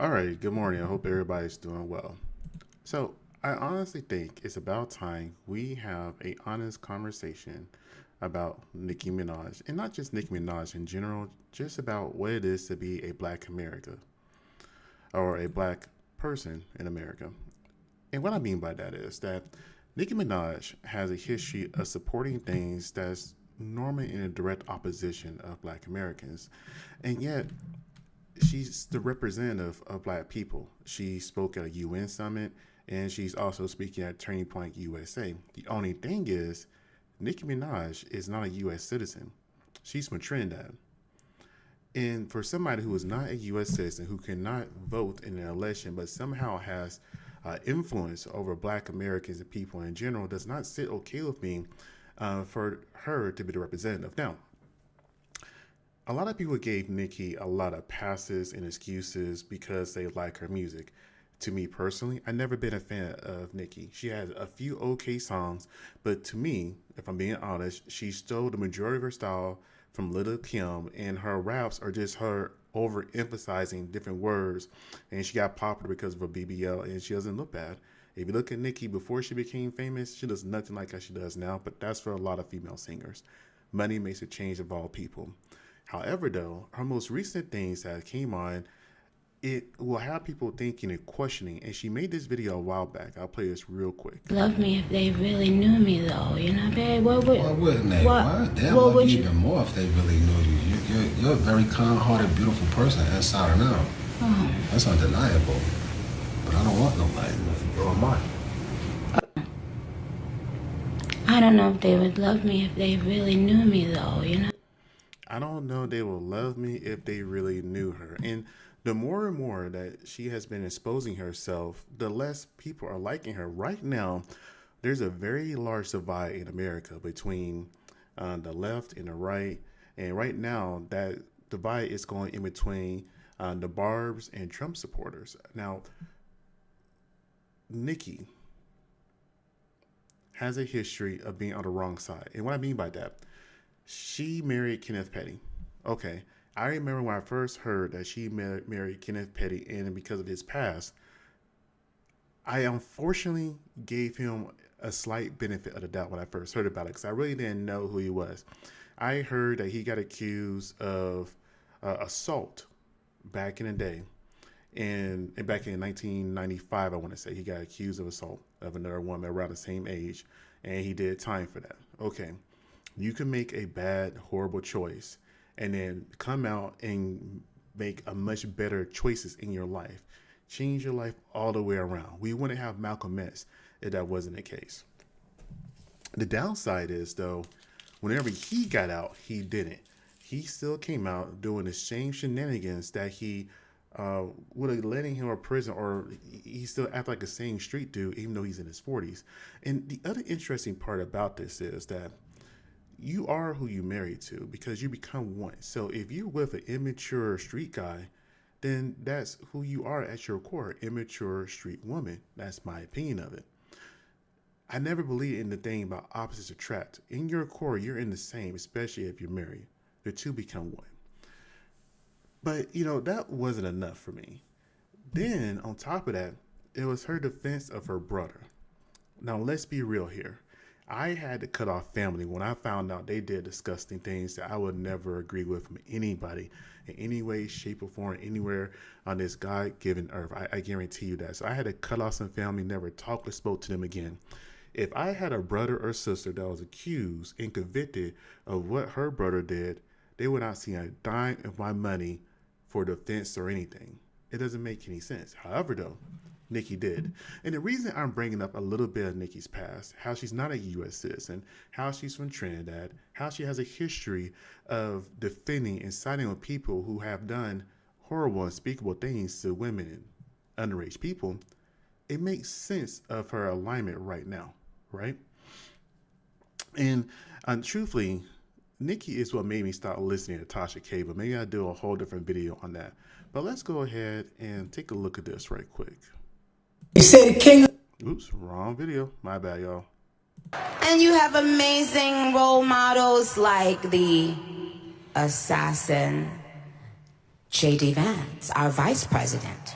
All right, good morning. I hope everybody's doing well. So, I honestly think it's about time we have a honest conversation about Nicki Minaj, and not just Nicki Minaj in general, just about what it is to be a black America or a black person in America. And what I mean by that is that Nicki Minaj has a history of supporting things that's normally in a direct opposition of black Americans. And yet, she's the representative of black people. She spoke at a UN summit and she's also speaking at Turning Point USA. The only thing is, Nicki Minaj is not a US citizen. She's from Trinidad. And for somebody who is not a US citizen, who cannot vote in an election, but somehow has influence over black Americans and people in general, does not sit okay with me for her to be the representative. Now, a lot of people gave Nicki a lot of passes and excuses because they like her music. To me personally, I've never been a fan of Nicki. She has a few okay songs, but to me, if I'm being honest, she stole the majority of her style from Little Kim, and her raps are just her overemphasizing different words, and she got popular because of her BBL, and she doesn't look bad. If you look at Nicki before she became famous, she does nothing like how she does now, but that's for a lot of female singers. Money makes a change of all people. However, though, her most recent things that came on, it will have people thinking and questioning. And she made this video a while back. I'll play this real quick. Love me if they really knew me, though. You know, babe. What would? Why wouldn't they? What? They'll love you even more if they really knew you. You're a very kind-hearted, beautiful person inside and out. Oh. That's undeniable. But I don't want nobody. You're mine. I don't know if they would love me if they really knew me, though. You know. I don't know they will love me if they really knew her. And the more and more that she has been exposing herself, the less people are liking her. Right now, there's a very large divide in America between the left and the right. And right now, that divide is going in between the Barbs and Trump supporters. Now, Nicki has a history of being on the wrong side. And what I mean by that, she married Kenneth Petty. Okay. I remember when I first heard that she married Kenneth Petty, and because of his past, I unfortunately gave him a slight benefit of the doubt when I first heard about it, because I really didn't know who he was. I heard that he got accused of assault back in the day, and back in 1995, I want to say, he got accused of assault of another woman around the same age, and he did time for that. Okay, you can make a bad, horrible choice and then come out and make a much better choices in your life. Change your life all the way around. We wouldn't have Malcolm X if that wasn't the case. The downside is, though, whenever he got out, he didn't. He still came out doing the same shenanigans that he would have letting him in prison, or he still act like the same street dude, even though he's in his 40s. And the other interesting part about this is that you are who you marry to, because you become one. So if you're with an immature street guy, then that's who you are at your core, immature street woman. That's my opinion of it. I never believe in the thing about opposites attract. In your core, you're in the same, especially if you're married. The two become one. But, that wasn't enough for me. Then, on top of that, it was her defense of her brother. Now, let's be real here. I had to cut off family when I found out they did disgusting things that I would never agree with from anybody in any way, shape, or form, anywhere on this God-given earth. I guarantee you that. So I had to cut off some family, never talk or spoke to them again. If I had a brother or sister that was accused and convicted of what her brother did, they would not see a dime of my money for defense or anything. It doesn't make any sense. However, though, Nicki did. And the reason I'm bringing up a little bit of Nicki's past, how she's not a U.S. citizen, how she's from Trinidad, how she has a history of defending and siding with people who have done horrible, unspeakable things to women and underage people, it makes sense of her alignment right now, right? And truthfully, Nicki is what made me start listening to Tasha K, but maybe I'll do a whole different video on that. But let's go ahead and take a look at this right quick. You said king. Oops, wrong video. My bad, y'all. And you have amazing role models like the assassin J.D. Vance, our vice president.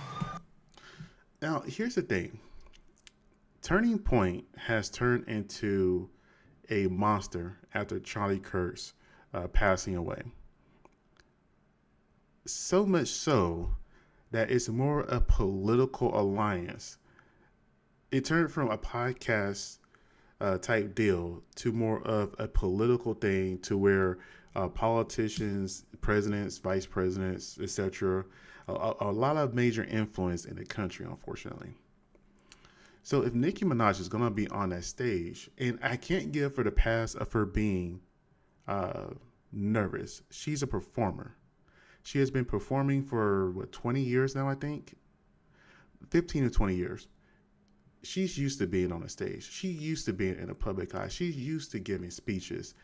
Now, here's the thing. Turning Point has turned into a monster after Charlie Kirk's passing away. So much so that it's more a political alliance. It turned from a podcast type deal to more of a political thing, to where politicians, presidents, vice presidents, etc., a lot of major influence in the country, unfortunately. So if Nicki Minaj is gonna be on that stage, and I can't give her the pass of her being nervous. She's a performer. She has been performing for what, 20 years now, I think, 15 to 20 years. She's used to being on a stage. She used to being in a public eye. She's used to giving speeches.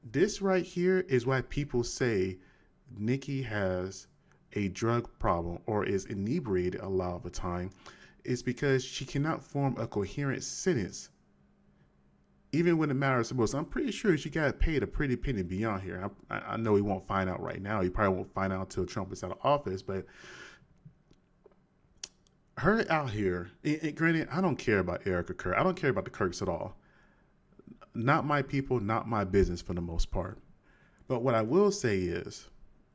This right here is why people say Nicki has a drug problem or is inebriated a lot of the time. It's because she cannot form a coherent sentence, even when it matters the most. I'm pretty sure she got paid a pretty penny beyond here. I know he won't find out right now. He probably won't find out until Trump is out of office. But her out here, and granted, I don't care about Erica Kirk. I don't care about the Kirks at all. Not my people, not my business for the most part. But what I will say is,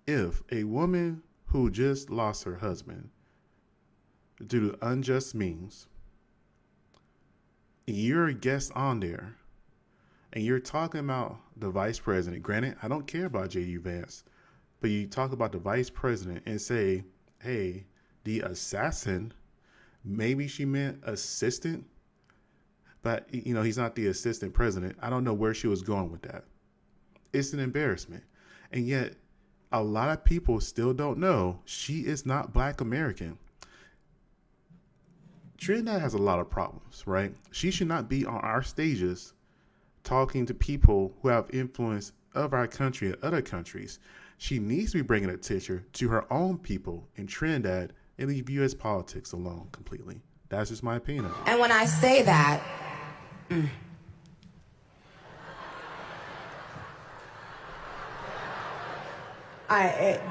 if a woman who just lost her husband due to unjust means, you're a guest on there, and you're talking about the vice president. Granted, I don't care about J.D. Vance, but you talk about the vice president and say, hey, the assassin, maybe she meant assistant, but he's not the assistant president. I don't know where she was going with that. It's an embarrassment. And yet a lot of people still don't know she is not Black American. Trinidad has a lot of problems, right? She should not be on our stages talking to people who have influence of our country and other countries. She needs to be bringing attention to her own people in Trinidad and leave U.S. politics alone completely. That's just my opinion. And when I say that,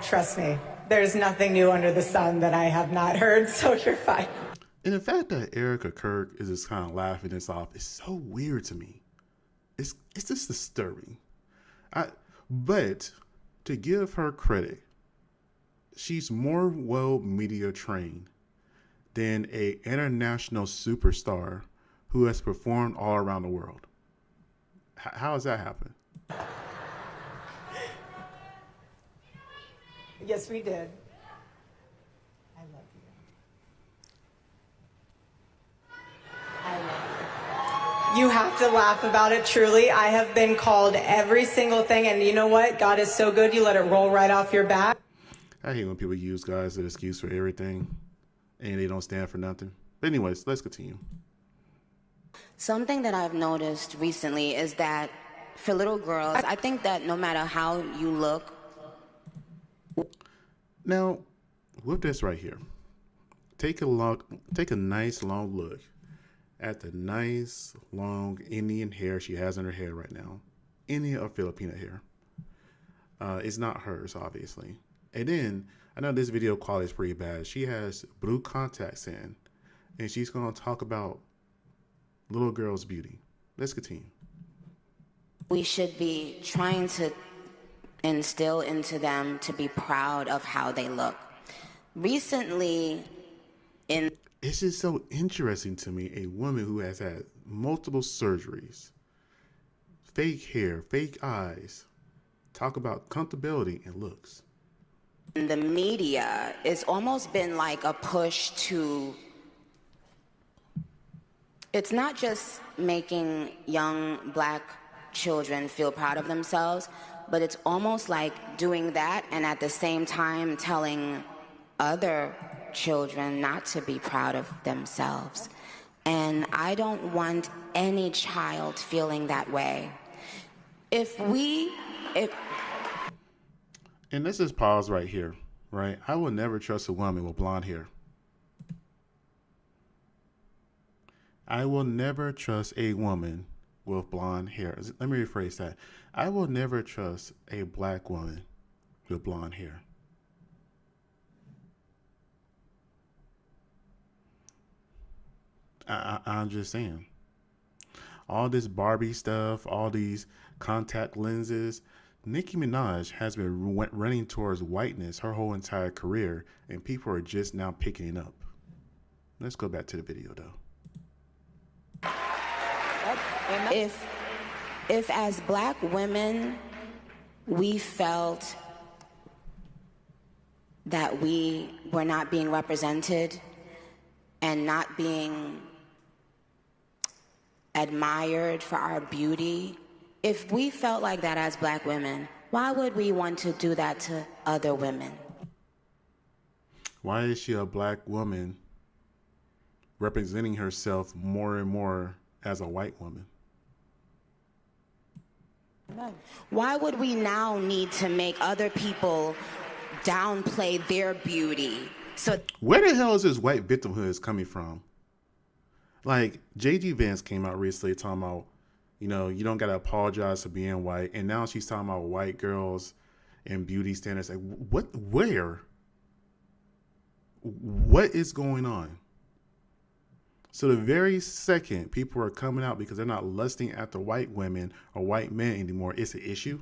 trust me, there's nothing new under the sun that I have not heard, so you're fine. And the fact that Erica Kirk is just kind of laughing this off is so weird to me. It's just disturbing. But to give her credit, she's more well media trained than a international superstar who has performed all around the world. How does that happen? Yes, we did. I love you. I love you. You have to laugh about it, truly. I have been called every single thing, and you know what? God is so good, you let it roll right off your back. I hate when people use God as an excuse for everything and they don't stand for nothing. But anyways, let's continue. Something that I've noticed recently is that for little girls, I think that no matter how you look. Now, with this right here, take a nice long look at the nice long Indian hair she has in her hair right now. Indian or Filipino hair. It's not hers, obviously. And then, I know this video quality is pretty bad. She has blue contacts in, and she's going to talk about little girl's beauty. Let's continue. We should be trying to instill into them to be proud of how they look. Recently, it's just so interesting to me, a woman who has had multiple surgeries, fake hair, fake eyes, talk about comfortability and looks. in the media, it's almost been like a push to, it's not just making young Black children feel proud of themselves, but it's almost like doing that and at the same time telling other children not to be proud of themselves. And I don't want any child feeling that way. And let's just pause right here, right? I will never trust a woman with blonde hair. I will never trust a woman with blonde hair. Let me rephrase that. I will never trust a Black woman with blonde hair. I'm just saying. All this Barbie stuff, all these contact lenses. Nicki Minaj has been running towards whiteness her whole entire career, and people are just now picking it up. Let's go back to the video, though. If as black women we felt that we were not being represented and not being admired for our beauty, if we felt like that as black women, why would we want to do that to other women? Why is she a black woman representing herself more and more as a white woman? Why would we now need to make other people downplay their beauty? So where the hell is this white victimhood coming from? Like, JG Vance came out recently talking about, you know, you don't got to apologize for being white. And now she's talking about white girls and beauty standards. Like, where? What is going on? So the very second people are coming out because they're not lusting after white women or white men anymore, it's an issue.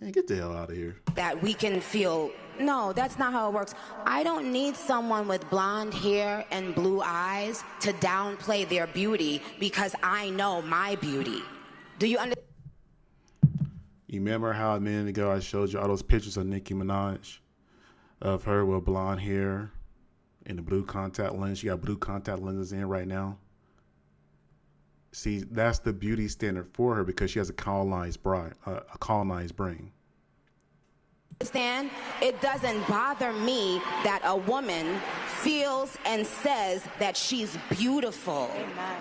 Man, get the hell out of here. that we can feel, no, that's not how it works. I don't need someone with blonde hair and blue eyes to downplay their beauty because I know my beauty. Do you understand? You remember how a minute ago I showed you all those pictures of Nicki Minaj, of her with blonde hair and the blue contact lens? She got blue contact lenses in right now. See, that's the beauty standard for her because she has a colonized brain. It doesn't bother me that a woman feels and says that she's beautiful.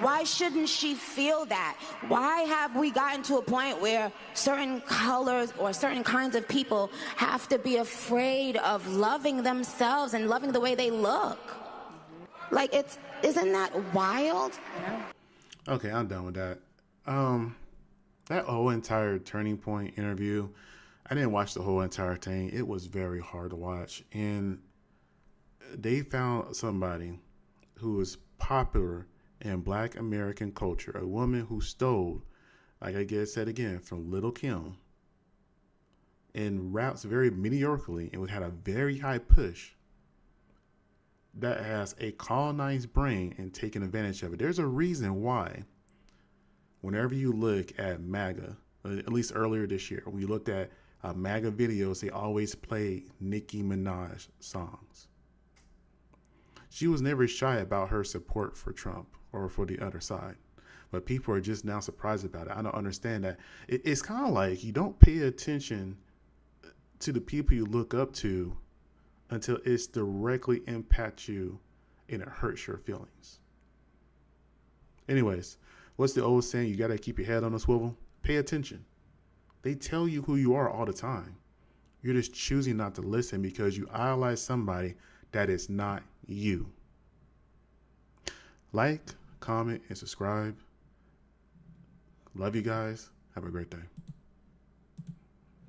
Why shouldn't she feel that? Why have we gotten to a point where certain colors or certain kinds of people have to be afraid of loving themselves and loving the way they look? Like, isn't that wild? Okay, I'm done with that. That whole entire Turning Point interview, I didn't watch the whole entire thing. It was very hard to watch. And they found somebody who was popular in Black American culture, a woman who stole, like I guess said again, from Little Kim, and raps very mediocrely and had a very high push, that has a colonized brain and taken advantage of it. There's a reason why whenever you look at MAGA, at least earlier this year, when you looked at MAGA videos, they always play Nicki Minaj songs. She was never shy about her support for Trump or for the other side. But people are just now surprised about it. I don't understand that. It's kind of like you don't pay attention to the people you look up to until it's directly impacts you and it hurts your feelings. Anyways, what's the old saying? You got to keep your head on a swivel. Pay attention. They tell you who you are all the time. You're just choosing not to listen because you idolize somebody that is not you. Like, comment, and subscribe. Love you guys. Have a great day.